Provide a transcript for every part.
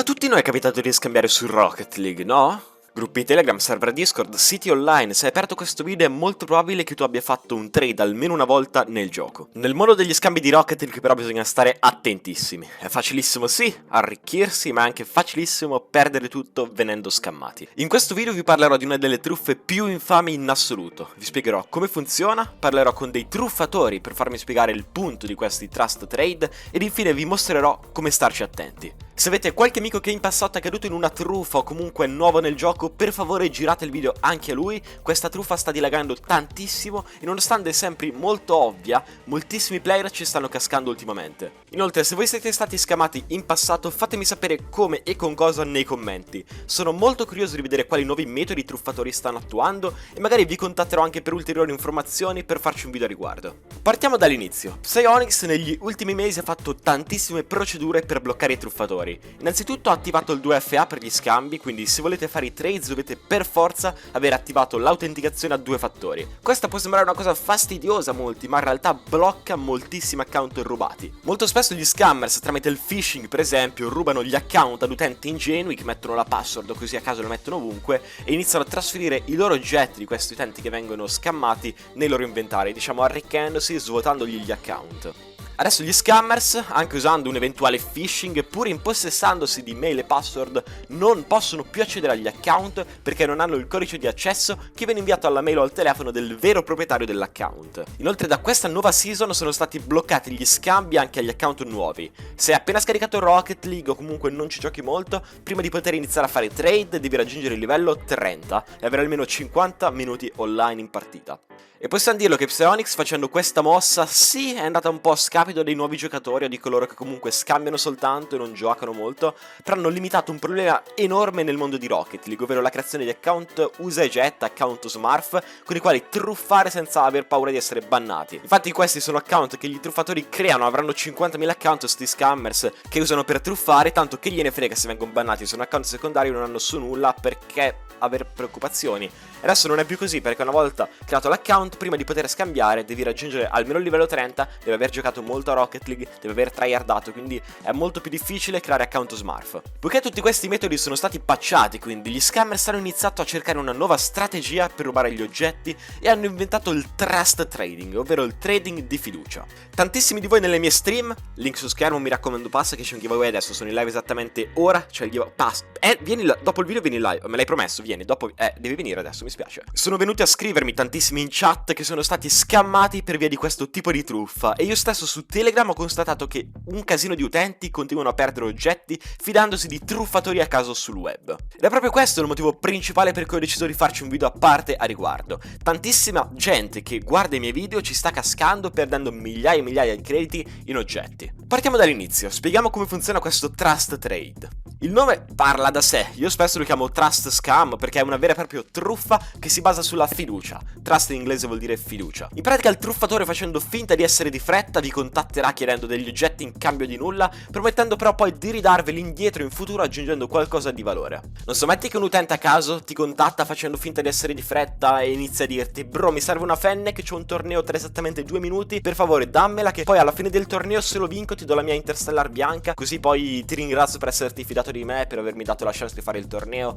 tutti noi è capitato di scambiare su Rocket League, no? Gruppi Telegram, server Discord, siti online. Se hai aperto questo video è molto probabile che tu abbia fatto un trade almeno una volta nel gioco. Nel mondo degli scambi di Rocket League però bisogna stare attentissimi. È facilissimo sì arricchirsi, ma è anche facilissimo perdere tutto venendo scammati. In questo video vi parlerò di una delle truffe più infami in assoluto. Vi spiegherò come funziona, parlerò con dei truffatori per farmi spiegare il punto di questi trust trade ed infine vi mostrerò come starci attenti. Se avete qualche amico che in passato è caduto in una truffa o comunque è nuovo nel gioco, per favore girate il video anche a lui. Questa truffa sta dilagando tantissimo e nonostante sembri molto ovvia, moltissimi player ci stanno cascando ultimamente. Inoltre, se voi siete stati scamati in passato, fatemi sapere come e con cosa nei commenti. Sono molto curioso di vedere quali nuovi metodi i truffatori stanno attuando e magari vi contatterò anche per ulteriori informazioni per farci un video a riguardo. Partiamo dall'inizio. Psyonix negli ultimi mesi ha fatto tantissime procedure per bloccare i truffatori. Innanzitutto ha attivato il 2FA per gli scambi, quindi se volete fare i trades dovete per forza aver attivato l'autenticazione a 2 fattori. Questa può sembrare una cosa fastidiosa a molti, ma in realtà blocca moltissimi account rubati. Molto spesso gli scammers tramite il phishing per esempio rubano gli account ad utenti ingenui che mettono la password o così a caso lo mettono ovunque e iniziano a trasferire i loro oggetti di questi utenti che vengono scammati nei loro inventari, diciamo arricchendosi, svuotandogli gli account. Adesso gli scammers, anche usando un eventuale phishing, pur impossessandosi di mail e password, non possono più accedere agli account perché non hanno il codice di accesso che viene inviato alla mail o al telefono del vero proprietario dell'account. Inoltre da questa nuova season sono stati bloccati gli scambi anche agli account nuovi. Se hai appena scaricato Rocket League o comunque non ci giochi molto, prima di poter iniziare a fare trade devi raggiungere il livello 30 e avere almeno 50 minuti online in partita. E possiamo dirlo che Psyonix facendo questa mossa sì è andata un po' a scapito dei nuovi giocatori o di coloro che comunque scambiano soltanto e non giocano molto, però hanno limitato un problema enorme nel mondo di Rocket League, ovvero la creazione di account usa e getta, account smurf, con i quali truffare senza aver paura di essere bannati. Infatti questi sono account che gli truffatori creano, avranno 50.000 account sti scammers che usano per truffare, tanto che gliene frega se vengono bannati, sono account secondari, non hanno su nulla perché avere preoccupazioni. Adesso non è più così perché una volta creato l'account, prima di poter scambiare devi raggiungere almeno il livello 30, devi aver giocato molto a Rocket League, devi aver tryhardato, quindi è molto più difficile creare account smurf. Poiché tutti questi metodi sono stati patchati, quindi gli scammers hanno iniziato a cercare una nuova strategia per rubare gli oggetti e hanno inventato il trust trading, ovvero il trading di fiducia. Tantissimi di voi nelle mie stream, link su schermo, mi raccomando passa che c'è un giveaway adesso, sono in live esattamente ora, c'è il giveaway, vieni dopo il video vieni in live, me l'hai promesso, vieni, dopo, devi venire adesso, mi spiace. Sono venuti a scrivermi tantissimi in chat che sono stati scammati per via di questo tipo di truffa e io stesso su Telegram ho constatato che un casino di utenti continuano a perdere oggetti fidandosi di truffatori a caso sul web. Ed è proprio questo il motivo principale per cui ho deciso di farci un video a parte a riguardo. Tantissima gente che guarda i miei video ci sta cascando perdendo migliaia e migliaia di crediti in oggetti. Partiamo dall'inizio, spieghiamo come funziona questo trust trade. Il nome parla da sé, io spesso lo chiamo trust scam perché è una vera e propria truffa che si basa sulla fiducia. Trust in inglese vuol dire fiducia. In pratica il truffatore, facendo finta di essere di fretta, vi contatterà chiedendo degli oggetti in cambio di nulla, promettendo però poi di ridarveli indietro in futuro aggiungendo qualcosa di valore. Non so, metti che un utente a caso ti contatta facendo finta di essere di fretta e inizia a dirti: bro, mi serve una Fennec, c'ho un torneo tra esattamente 2 minuti, per favore dammela che poi alla fine del torneo, se lo vinco, ti do la mia Interstellar bianca, così poi ti ringrazio per esserti fidato di me, per avermi dato la chance di fare il torneo.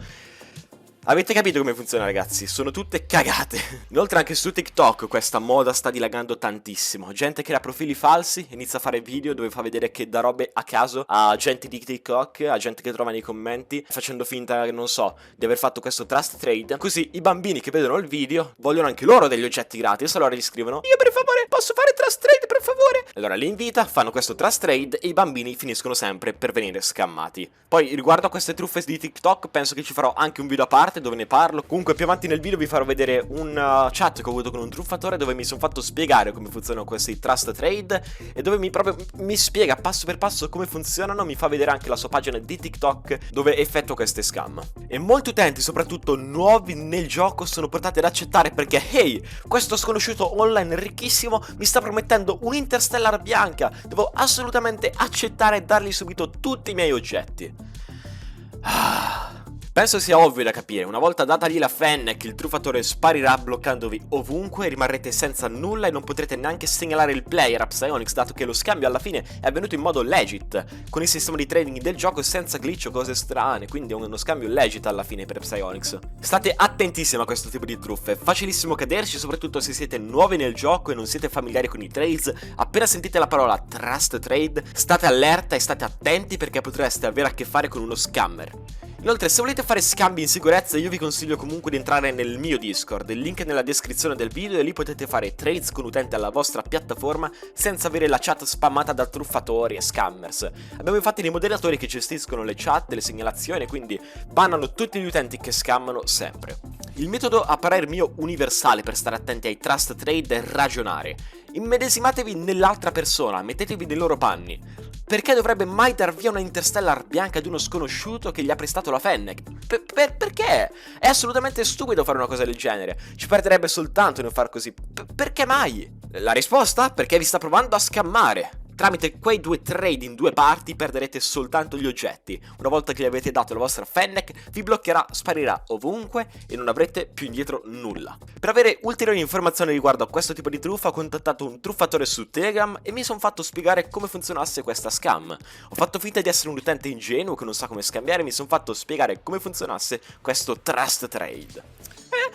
Avete capito come funziona, ragazzi? Sono tutte cagate. Inoltre anche su TikTok questa moda sta dilagando tantissimo. Gente crea profili falsi, inizia a fare video dove fa vedere che dà robe a caso a gente di TikTok, a gente che trova nei commenti, facendo finta, non so, di aver fatto questo trust trade. Così i bambini che vedono il video vogliono anche loro degli oggetti gratis, allora gli scrivono: io per favore posso fare trust trade per favore? Allora li invita, fanno questo trust trade e i bambini finiscono sempre per venire scammati. Poi riguardo a queste truffe di TikTok penso che ci farò anche un video a parte dove ne parlo. Comunque più avanti nel video vi farò vedere un chat che ho avuto con un truffatore dove mi sono fatto spiegare come funzionano questi trust trade e dove mi spiega passo per passo come funzionano, mi fa vedere anche la sua pagina di TikTok dove effettua queste scam. E molti utenti, soprattutto nuovi nel gioco, sono portati ad accettare perché hey, questo sconosciuto online ricchissimo mi sta promettendo un Interstellar bianca, devo assolutamente accettare e dargli subito tutti i miei oggetti. Penso sia ovvio da capire, una volta datagli la Fennec il truffatore sparirà bloccandovi ovunque, rimarrete senza nulla e non potrete neanche segnalare il player a Psyonix, dato che lo scambio alla fine è avvenuto in modo legit, con il sistema di trading del gioco senza glitch o cose strane, quindi è uno scambio legit alla fine per Psyonix. State attentissimi a questo tipo di truffe, è facilissimo caderci, soprattutto se siete nuovi nel gioco e non siete familiari con i trades. Appena sentite la parola Trust Trade, state allerta e state attenti perché potreste avere a che fare con uno scammer. Inoltre, se volete fare scambi in sicurezza, io vi consiglio comunque di entrare nel mio Discord, il link è nella descrizione del video e lì potete fare trades con utenti alla vostra piattaforma senza avere la chat spammata da truffatori e scammers. Abbiamo infatti dei moderatori che gestiscono le chat, le segnalazioni, quindi bannano tutti gli utenti che scammano sempre. Il metodo a parer mio universale per stare attenti ai trust trade è ragionare. Immedesimatevi nell'altra persona, mettetevi nei loro panni. Perché dovrebbe mai dar via una Interstellar bianca ad uno sconosciuto che gli ha prestato la Fennec? Perché? È assolutamente stupido fare una cosa del genere. Ci perderebbe soltanto nel far così. Perché mai? La risposta? Perché vi sta provando a scammare. Tramite quei due trade in due parti perderete soltanto gli oggetti. Una volta che gli avete dato la vostra Fennec, vi bloccherà, sparirà ovunque e non avrete più indietro nulla. Per avere ulteriori informazioni riguardo a questo tipo di truffa ho contattato un truffatore su Telegram e mi sono fatto spiegare come funzionasse questa scam. Ho fatto finta di essere un utente ingenuo che non sa come scambiare e mi sono fatto spiegare come funzionasse questo Trust Trade.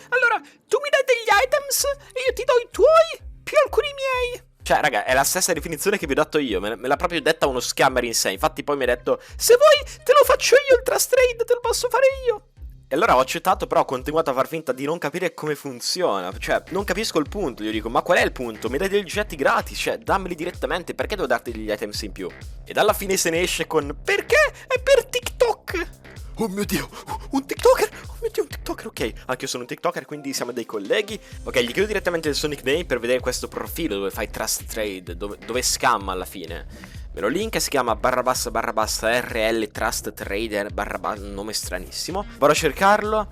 Allora, tu mi dai degli items e io ti do i tuoi più alcuni miei. Cioè, raga, è la stessa definizione che vi ho dato io, me l'ha proprio detta uno scammer in sé, infatti poi mi ha detto se vuoi te lo faccio io il trust trade, te lo posso fare io. E allora ho accettato, però ho continuato a far finta di non capire come funziona. Cioè, non capisco il punto. Io dico, ma qual è il punto? Mi dai degli oggetti gratis, cioè, dammeli direttamente. Perché devo darti degli items in più? Ed alla fine se ne esce con perché è per TikTok. Oh mio Dio, un TikToker? Oh mio Dio, un TikToker, ok. Anche io sono un TikToker, quindi siamo dei colleghi. Ok, gli chiedo direttamente il suo nickname per vedere questo profilo dove fai trust trade, dove scamma alla fine. Me lo link, si chiama __ RL Trust Trader _ nome stranissimo. Vado a cercarlo.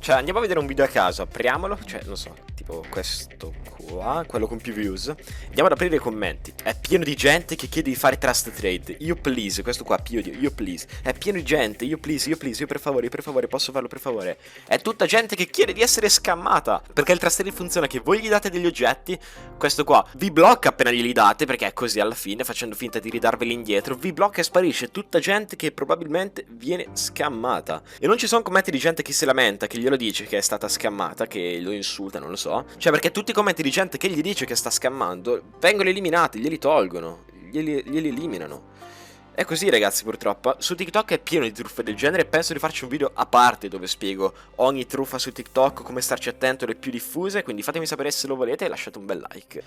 Cioè, andiamo a vedere un video a caso, apriamolo, cioè, non so, tipo questo qua, quello con più views. Andiamo ad aprire i commenti. È pieno di gente che chiede di fare trust trade. Io please, questo qua, io please. È pieno di gente, io please, io per favore, posso farlo per favore. È tutta gente che chiede di essere scammata. Perché il trust trade funziona che voi gli date degli oggetti, questo qua vi blocca appena glieli date, perché è così alla fine, facendo finta di ridarveli indietro, vi blocca e sparisce tutta gente che probabilmente viene scammata. E non ci sono commenti di gente che si lamenta, che glielo dice che è stata scammata, che lo insulta, non lo so. Cioè, perché tutti i commenti di gente che gli dice che sta scammando vengono eliminati, glieli tolgono, glieli eliminano. È così, ragazzi, purtroppo. Su TikTok è pieno di truffe del genere e penso di farci un video a parte dove spiego ogni truffa su TikTok, come starci attento alle più diffuse, quindi fatemi sapere se lo volete e lasciate un bel like.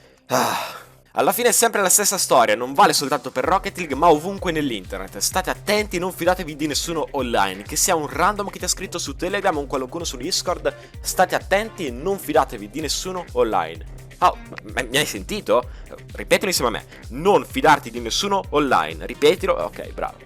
Alla fine è sempre la stessa storia, non vale soltanto per Rocket League ma ovunque nell'internet. State attenti, non fidatevi di nessuno online, che sia un random che ti ha scritto su Telegram o qualcuno su Discord. State attenti e non fidatevi di nessuno online. Oh, mi hai sentito? Ripetilo insieme a me, non fidarti di nessuno online, ripetilo, ok, bravo.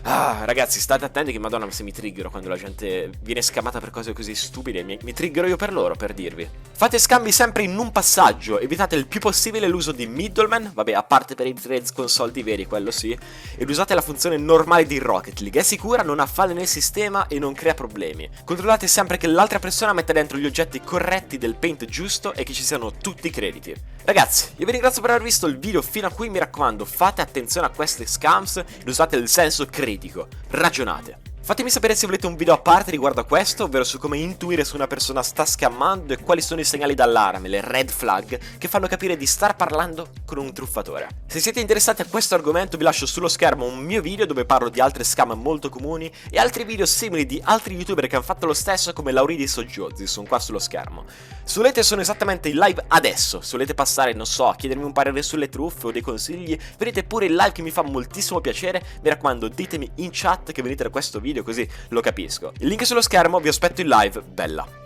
Ragazzi, state attenti che madonna se mi triggero quando la gente viene scammata per cose così stupide. Mi triggero io per loro, per dirvi. Fate scambi sempre in un passaggio. Evitate il più possibile l'uso di middleman, vabbè, a parte per i trades con soldi veri, quello sì. Ed usate la funzione normale di Rocket League. È sicura, non ha falle nel sistema e non crea problemi. Controllate sempre che l'altra persona metta dentro gli oggetti corretti del paint giusto e che ci siano tutti i crediti. Ragazzi, io vi ringrazio per aver visto il video fino a qui, mi raccomando, fate attenzione a queste scams ed usate il senso critico, ragionate. Fatemi sapere se volete un video a parte riguardo a questo, ovvero su come intuire se una persona sta scammando e quali sono i segnali d'allarme, le red flag, che fanno capire di star parlando con un truffatore. Se siete interessati a questo argomento vi lascio sullo schermo un mio video dove parlo di altre scam molto comuni e altri video simili di altri youtuber che hanno fatto lo stesso come Lauridis o Giozzi, sono qua sullo schermo. Se volete sono esattamente in live adesso, se volete passare, non so, a chiedermi un parere sulle truffe o dei consigli, vedete pure il live che mi fa moltissimo piacere, mi raccomando ditemi in chat che venite da questo video così lo capisco. Il link è sullo schermo, vi aspetto in live, bella!